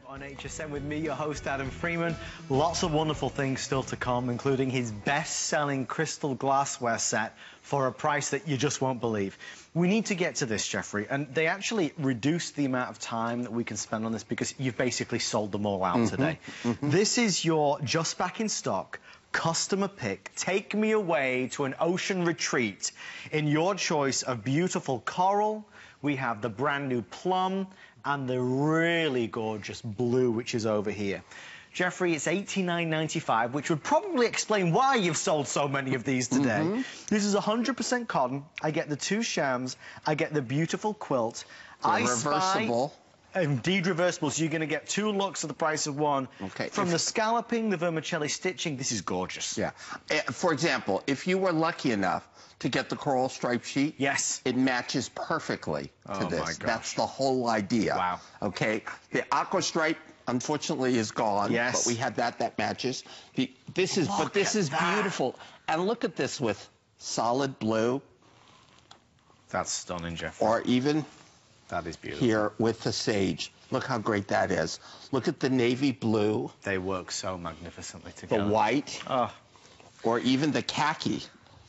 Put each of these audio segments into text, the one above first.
Live on HSN with me, your host, Adam Freeman. Lots of wonderful things still to come, including his best-selling crystal glassware set for a price that you just won't believe. We need to get to this, Jeffrey, and they actually reduced the amount of time that we can spend on this because you've basically sold them all out today. This is your just back in stock customer pick. Take me away to an ocean retreat in your choice of beautiful coral. We have the brand new plum and the really gorgeous blue, which is over here. Jeffrey, it's $89.95, which would probably explain why you've sold so many of these today. This is 100% cotton. I get the two shams. I get the beautiful quilt. Reversible. Indeed reversible, so you're going to get two looks at the price of one. Okay. From the scalloping, the vermicelli stitching, this is gorgeous. Yeah. For example, if you were lucky enough to get the coral stripe sheet, yes, it matches perfectly to this. My gosh. That's the whole idea. Wow. Okay. The aqua stripe, unfortunately, is gone. Yes. But we had that matches. This is beautiful. And look at this with solid blue. That's stunning, Jeffrey. Or even that is beautiful. Here with the sage. Look how great that is. Look at the navy blue. They work so magnificently together. The white. Oh. Or even the khaki.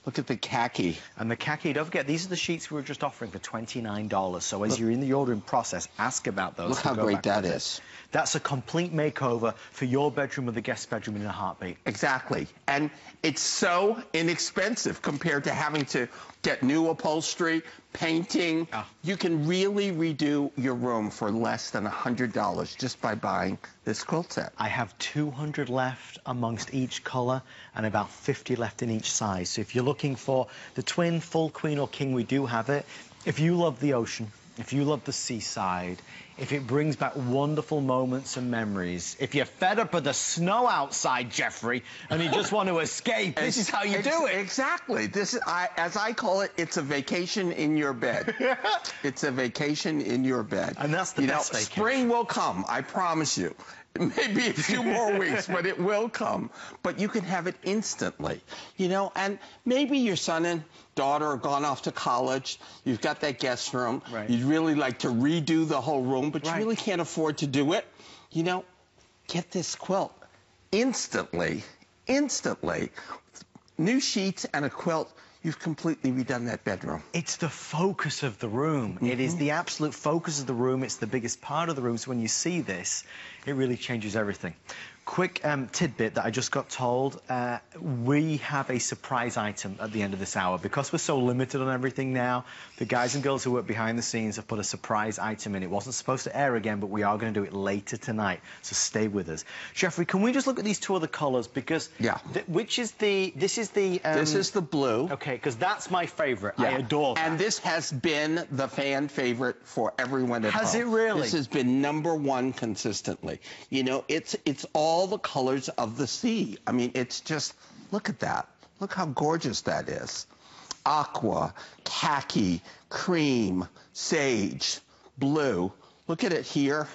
Look at the khaki. And the khaki, don't forget, these are the sheets we were just offering for $29. So as you're in the ordering process, ask about those. Look how great that is. That's a complete makeover for your bedroom or the guest bedroom in a heartbeat. Exactly. And it's so inexpensive compared to having to get new upholstery, painting. You can really redo your room for less than $100 just by buying this quilt set. I have 200 left amongst each color and about 50 left in each size. So if you're looking for the twin, full, queen or king, we do have it. If you love the ocean, if you love the seaside, if it brings back wonderful moments and memories, if you're fed up of the snow outside, Jeffrey, and you just want to escape, this is how you do it. Exactly. This is, as I call it, it's a vacation in your bed. It's a vacation in your bed. And that's the best vacation. Spring will come, I promise you. It may be a few more weeks, but it will come. But you can have it instantly, you know, and maybe your son and daughter are gone off to college. You've got that guest room. Right. You'd really like to redo the whole room, but you really can't afford to do it. You know, get this quilt instantly. New sheets and a quilt. You've completely redone that bedroom. It's the focus of the room. It is the absolute focus of the room. It's the biggest part of the room. So when you see this, it really changes everything. Quick tidbit that I just got told. We have a surprise item at the end of this hour. Because we're so limited on everything now, the guys and girls who work behind the scenes have put a surprise item in. It wasn't supposed to air again, but we are going to do it later tonight. So stay with us. Jeffrey, can we just look at these two other colors? Because which is the... This is the blue. Okay, because that's my favorite. I adore that. And this has been the fan favorite for everyone at home. Has it really? This has been #1 consistently. You know, it's all the colors of the sea. I mean, it's just, look at that. Look how gorgeous that is. Aqua, khaki, cream, sage, blue. Look at it here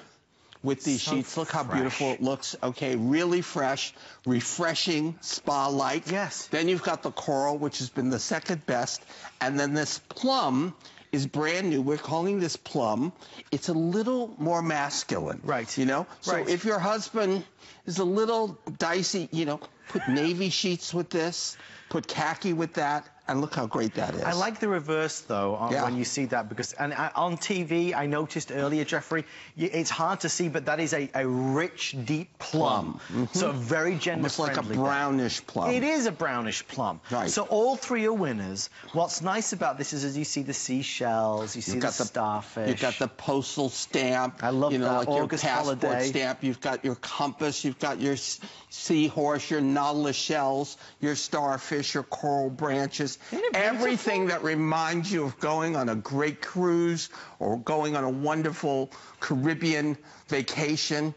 with these sheets. Look how beautiful it looks. Okay, really fresh, refreshing, spa-like. Yes. Then you've got the coral, which has been the second best. And then this plum is brand new. We're calling this plum. It's a little more masculine. Right. You know? So if your husband is a little dicey, you know, put navy sheets with this, put khaki with that, and look how great that is. I like the reverse, though, when you see that, because on TV, I noticed earlier, Jeffrey, it's hard to see, but that is a rich, deep plum. So very gender-friendly. Almost like a brownish plum. It is a brownish plum. Right. So all three are winners. What's nice about this is, as you see the seashells, you see the starfish. You've got the postal stamp. I love that, like August your passport holiday stamp. You've got your compass. You've got your seahorse, your nautilus shells, your starfish, your coral branches. Everything that reminds you of going on a great cruise or going on a wonderful Caribbean vacation.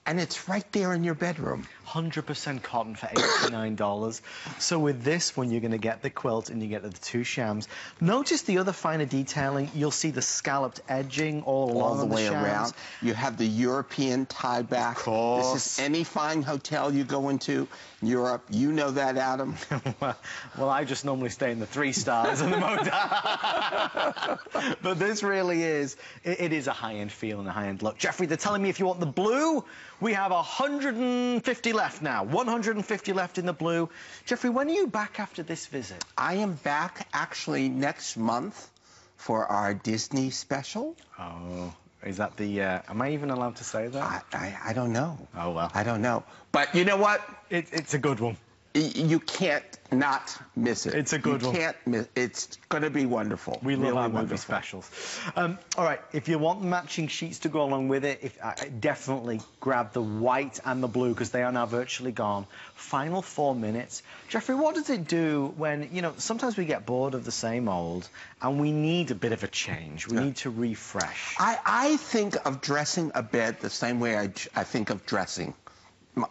And it's right there in your bedroom. 100% cotton for $89. So with this one, you're going to get the quilt and you get the two shams. Notice the other finer detailing. You'll see the scalloped edging all along the way shams. Around. You have the European tie back. Of course. This is any fine hotel you go into in Europe. You know that, Adam. Well, I just normally stay in the 3 stars in the motel. But this really is, it is a high-end feel now. high-end look. Jeffrey, they're telling me if you want the blue, we have 150 left now. 150 left in the blue. Jeffrey, when are you back after this visit? I am back actually next month for our Disney special. Oh, is that the, am I even allowed to say that? I don't know. Oh, well. I don't know. But you know what? It's a good one. You can't not miss it. It's a good one. You can't miss. It's going to be wonderful. We love really our movie wonderful. specials. All right, if you want matching sheets to go along with it, definitely grab the white and the blue because they are now virtually gone. Final 4 minutes. Jeffrey, what does it do when, you know, sometimes we get bored of the same old and we need a bit of a change. We need to refresh. I think of dressing a bed the same way I think of dressing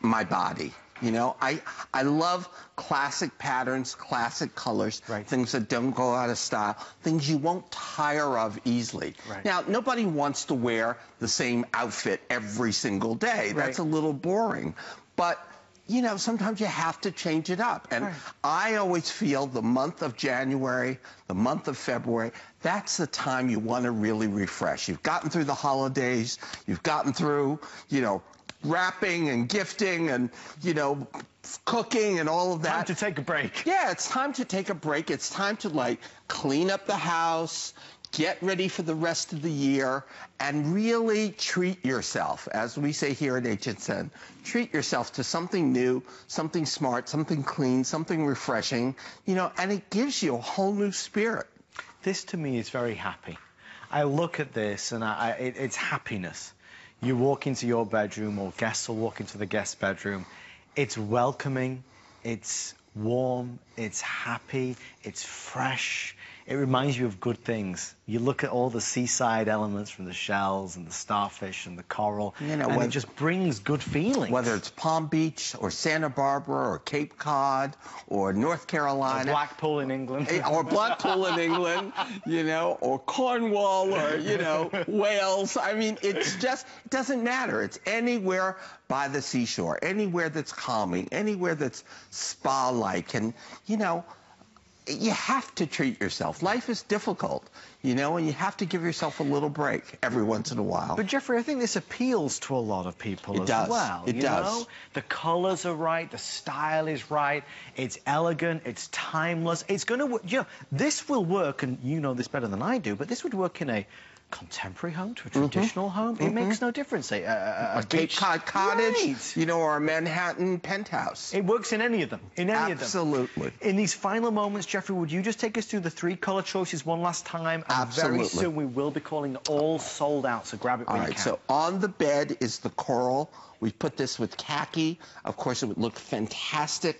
my body. You know, I love classic patterns, classic colors, right. Things that don't go out of style, things you won't tire of easily. Right. Now, nobody wants to wear the same outfit every single day. Right. That's a little boring. But, you know, sometimes you have to change it up. And right. I always feel the month of January, the month of February, that's the time you want to really refresh. You've gotten through the holidays, you've gotten through, you know, wrapping and gifting and, you know, cooking and all of that. Time to take a break. Yeah, it's time to take a break. It's time to, like, clean up the house, get ready for the rest of the year, and really treat yourself. As we say here at HSN, treat yourself to something new, something smart, something clean, something refreshing, you know, and it gives you a whole new spirit. This, to me, is very happy. I look at this, and it's happiness. You walk into your bedroom, or guests will walk into the guest bedroom. It's welcoming, it's warm, it's happy, it's fresh. It reminds you of good things. You look at all the seaside elements from the shells and the starfish and the coral, you know, and it just brings good feelings. Whether it's Palm Beach or Santa Barbara or Cape Cod or North Carolina. Or Blackpool in England. Or Blackpool in England, you know, or Cornwall or, you know, Wales. I mean, it's just, it doesn't matter. It's anywhere by the seashore, anywhere that's calming, anywhere that's spa-like. And, you know, you have to treat yourself. Life is difficult, you know, and you have to give yourself a little break every once in a while. But, Jeffrey, I think this appeals to a lot of people as well. It does. Know? The colors are right, the style is right, it's elegant, it's timeless. It's going to, you know, this will work, and you know this better than I do, but this would work in a contemporary home to a traditional home. It makes no difference. A Cape Cod cottage, right. You know, or a Manhattan penthouse. It works in any of them. In any of them. Absolutely. In these final moments, Jeffrey, would you just take us through the 3 color choices one last time? And Absolutely. very soon we will be calling all sold out, so grab it when you can. So on the bed is the coral. We put this with khaki. Of course, it would look fantastic.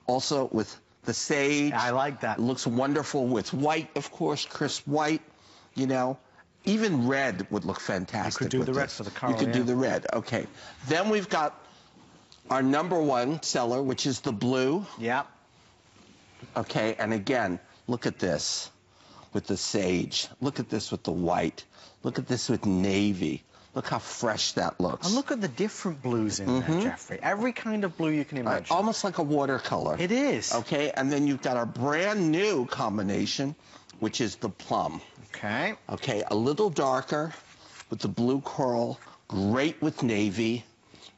Also with the sage. I like that. It looks wonderful with white, of course, crisp white, you know. Even red would look fantastic. You could do with the red this. for the coral, You could do the red. Okay. Then we've got our #1 seller, which is the blue. Yeah. Okay, and again, look at this with the sage. Look at this with the white. Look at this with navy. Look how fresh that looks. And look at the different blues in there, Jeffrey. Every kind of blue you can imagine. Almost like a watercolor. It is. Okay, and then you've got our brand new combination, which is the plum. Okay. Okay, a little darker with the blue coral, great with navy,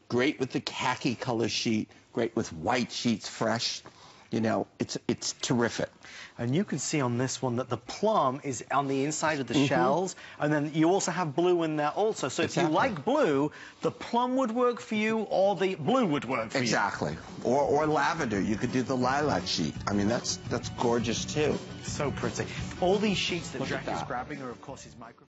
great with the khaki color sheet, great with white sheets, fresh. You know, it's terrific. And you can see on this one that the plum is on the inside of the shells, and then you also have blue in there also. So if you like blue, the plum would work for you, or the blue would work for you. Exactly. Or lavender. You could do the lilac sheet. I mean, that's gorgeous too. So pretty. All these sheets that Look at Jack is that. grabbing are, of course, his micro.